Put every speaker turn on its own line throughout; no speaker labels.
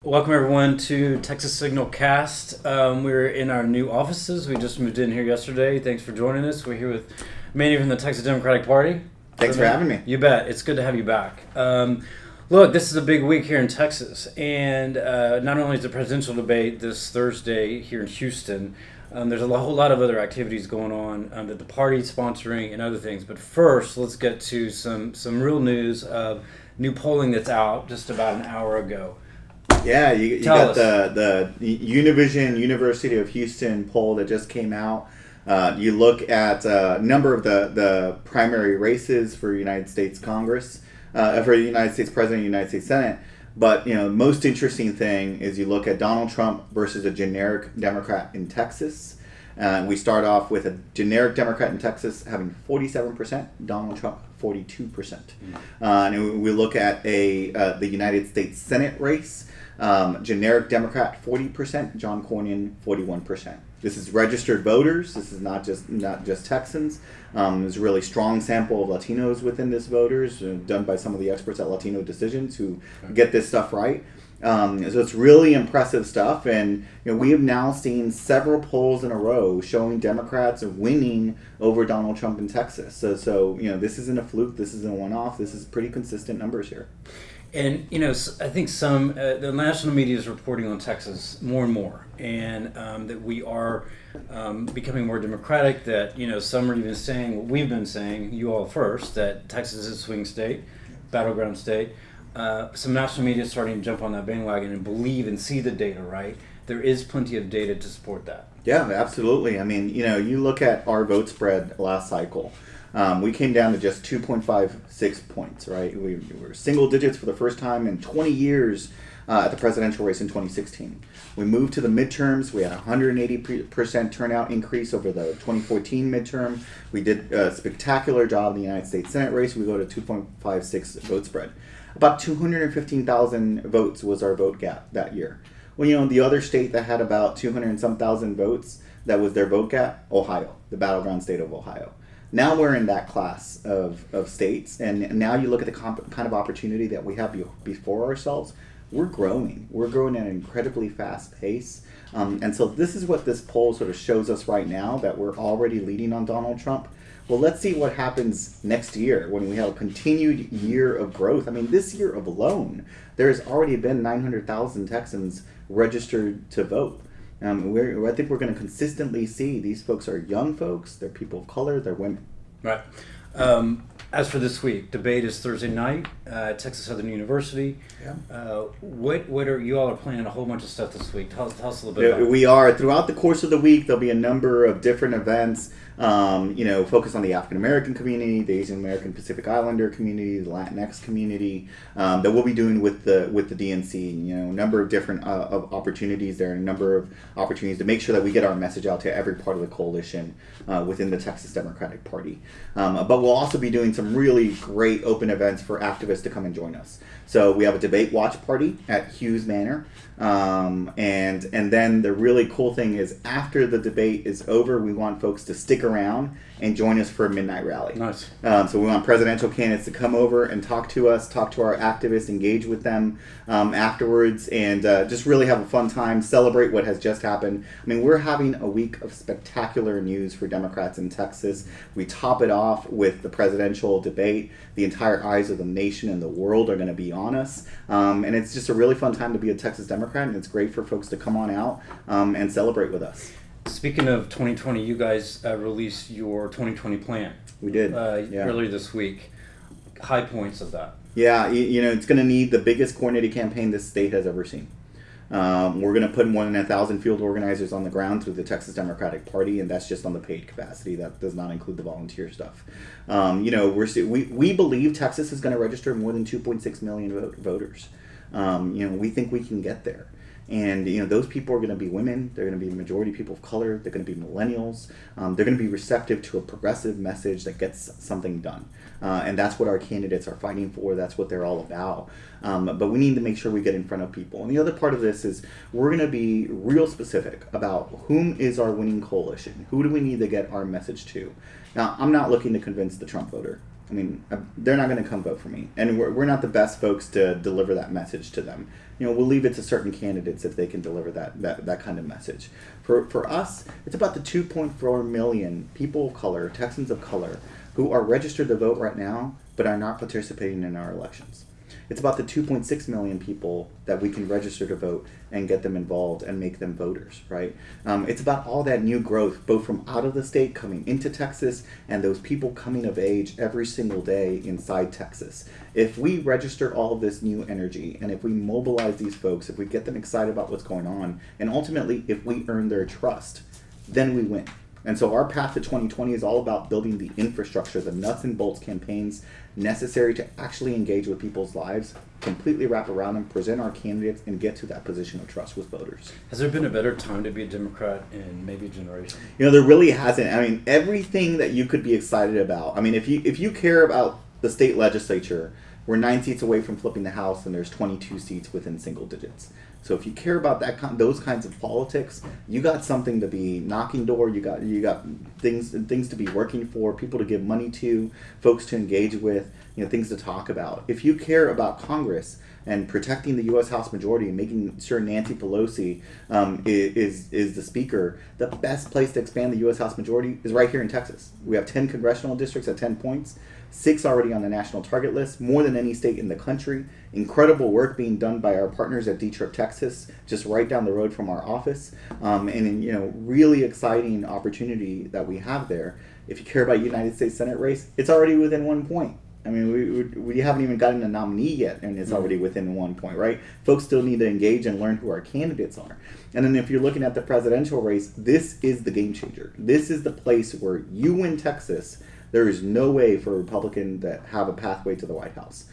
Welcome everyone to Texas SignalCast. We're in our new offices. We just moved in here yesterday. Thanks for joining us. We're here with Manny from the Texas Democratic Party.
Thanks for having me.
You bet. It's good to have you back. Look, this is a big week here in Texas, and not only is the presidential debate this Thursday here in Houston, there's a whole lot of other activities going on that the party's sponsoring and other things. But first, let's get to some real news of new polling that's out just about an hour ago.
Yeah, you got the Univision University of Houston poll that just came out. You look at a number of the primary races for United States Congress, for the United States President, United States Senate. But most interesting thing is you look at Donald Trump versus a generic Democrat in Texas. We start off with a generic Democrat in Texas having 47%, Donald Trump 42%. And we look at the United States Senate race. Generic Democrat 40%, John Cornyn 41%. This is registered voters. This is not just Texans. There's a really strong sample of Latinos within this voters, done by some of the experts at Latino Decisions who get this stuff right. So it's really impressive stuff, and we have now seen several polls in a row showing Democrats winning over Donald Trump in Texas. So this isn't a fluke. This isn't a one-off. This is pretty consistent numbers here.
And, I think the national media is reporting on Texas more and more, and that we are becoming more democratic, that, some are even saying what we've been saying, you all first, that Texas is a swing state, battleground state. Some national media is starting to jump on that bandwagon and believe and see the data, right? There is plenty of data to support that.
Yeah, absolutely. I mean, you look at our vote spread last cycle. We came down to just 2.56 points, right? We were single digits for the first time in 20 years at the presidential race in 2016. We moved to the midterms. We had a 180% turnout increase over the 2014 midterm. We did a spectacular job in the United States Senate race. We go to 2.56 vote spread. About 215,000 votes was our vote gap that year. Well, the other state that had about 200 and some thousand votes, that was their vote gap, Ohio, the battleground state of Ohio. Now we're in that class of states, and now you look at the kind of opportunity that we have before ourselves. We're growing. We're growing at an incredibly fast pace. And so this is what this poll sort of shows us right now, that we're already leading on Donald Trump. Well, let's see what happens next year when we have a continued year of growth. I mean, this year alone, there has already been 900,000 Texans registered to vote. I think we're going to consistently see these folks are young folks, they're people of color, they're women.
Right. As for this week, debate is Thursday night at Texas Southern University. Yeah. What are you all are planning a whole bunch of stuff this week? Tell us a little bit about it.
We are. Throughout the course of the week, there'll be a number of different events, focused on the African American community, the Asian American Pacific Islander community, the Latinx community, that we'll be doing with the DNC. A number of different of opportunities there, a number of opportunities to make sure that we get our message out to every part of the coalition within the Texas Democratic Party. But we'll also be doing some really great open events for activists to come and join us. So we have a debate watch party at Hughes Manor. And then the really cool thing is after the debate is over, we want folks to stick around and join us for a midnight rally.
Nice.
So we want presidential candidates to come over and talk to us, talk to our activists, engage with them afterwards, and just really have a fun time, celebrate what has just happened. I mean, we're having a week of spectacular news for Democrats in Texas. We top it off with the presidential debate. The entire eyes of the nation and the world are going to be on us. And it's just a really fun time to be a Texas Democrat, and it's great for folks to come on out and celebrate with us.
Speaking of 2020, you guys released your 2020 plan.
We did.
Earlier this week. High points of that.
Yeah, it's going to need the biggest coordinated campaign this state has ever seen. We're going to put more than 1,000 field organizers on the ground through the Texas Democratic Party, and that's just on the paid capacity. That does not include the volunteer stuff. We believe Texas is going to register more than 2.6 million voters. We think we can get there. And, those people are going to be women. They're going to be the majority people of color. They're going to be millennials. They're going to be receptive to a progressive message that gets something done. And that's what our candidates are fighting for. That's what they're all about. But we need to make sure we get in front of people. And the other part of this is we're going to be real specific about whom is our winning coalition. Who do we need to get our message to? Now, I'm not looking to convince the Trump voter. I mean, they're not going to come vote for me. And we're not the best folks to deliver that message to them. We'll leave it to certain candidates if they can deliver that kind of message. For us, it's about the 2.4 million people of color, Texans of color, who are registered to vote right now, but are not participating in our elections. It's about the 2.6 million people that we can register to vote and get them involved and make them voters, right? It's about all that new growth, both from out of the state coming into Texas and those people coming of age every single day inside Texas. If we register all of this new energy and if we mobilize these folks, if we get them excited about what's going on, and ultimately if we earn their trust, then we win. And so our path to 2020 is all about building the infrastructure, the nuts and bolts campaigns necessary to actually engage with people's lives, completely wrap around them, present our candidates, and get to that position of trust with voters.
Has there been a better time to be a Democrat in maybe a generation?
There really hasn't. I mean, everything that you could be excited about. I mean, if you care about the state legislature, we're 9 seats away from flipping the House, and there's 22 seats within single digits. So if you care about those kinds of politics, you got something to be knocking door. You got things to be working for, people to give money to, folks to engage with, things to talk about. If you care about Congress and protecting the U.S. House majority and making sure Nancy Pelosi is the speaker, the best place to expand the U.S. House majority is right here in Texas. We have 10 congressional districts at 10 points. 6 already on the national target list, more than any state in the country. Incredible work being done by our partners at D-Trip, Texas, just right down the road from our office. Really exciting opportunity that we have there. If you care about United States Senate race, it's already within 1 point. I mean, we haven't even gotten a nominee yet, and it's already within 1 point, right? Folks still need to engage and learn who our candidates are. And then if you're looking at the presidential race, this is the game changer. This is the place where you win Texas. There is no way for a Republican to have a pathway to the White House.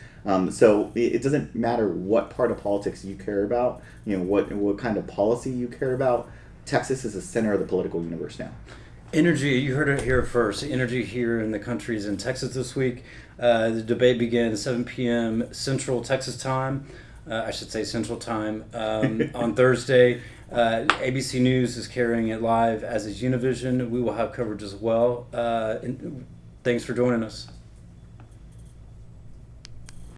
So it doesn't matter what part of politics you care about, what kind of policy you care about. Texas is the center of the political universe now.
Energy, you heard it here first. Energy here in the country is in Texas this week. The debate begins 7 p.m. Central Texas time. I should say Central time on Thursday. ABC News is carrying it live, as is Univision. We will have coverage as well. Thanks for joining us.